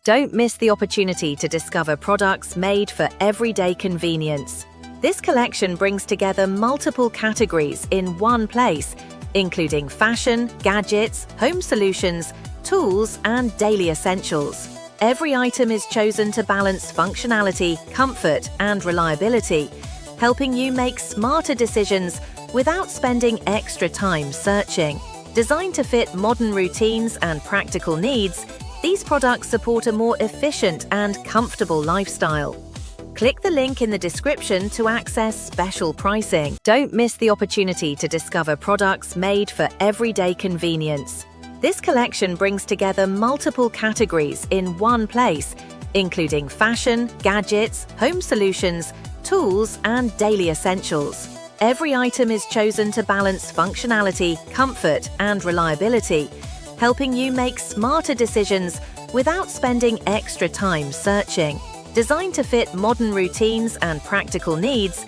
Don't miss the opportunity to discover products made for everyday convenience. This collection brings together multiple categories in one place, including fashion, gadgets, home solutions, tools, and daily essentials. Every item is chosen to balance functionality, comfort, and reliability, helping you make smarter decisions without spending extra time searching. Designed to fit modern routines and practical needs, these products support a more efficient and comfortable lifestyle. Click the link in the description to access special pricing. Don't miss the opportunity to discover products made for everyday convenience. This collection brings together multiple categories in one place, including fashion, gadgets, home solutions, tools, and daily essentials. Every item is chosen to balance functionality, comfort, and reliability, helping you make smarter decisions without spending extra time searching. Designed to fit modern routines and practical needs,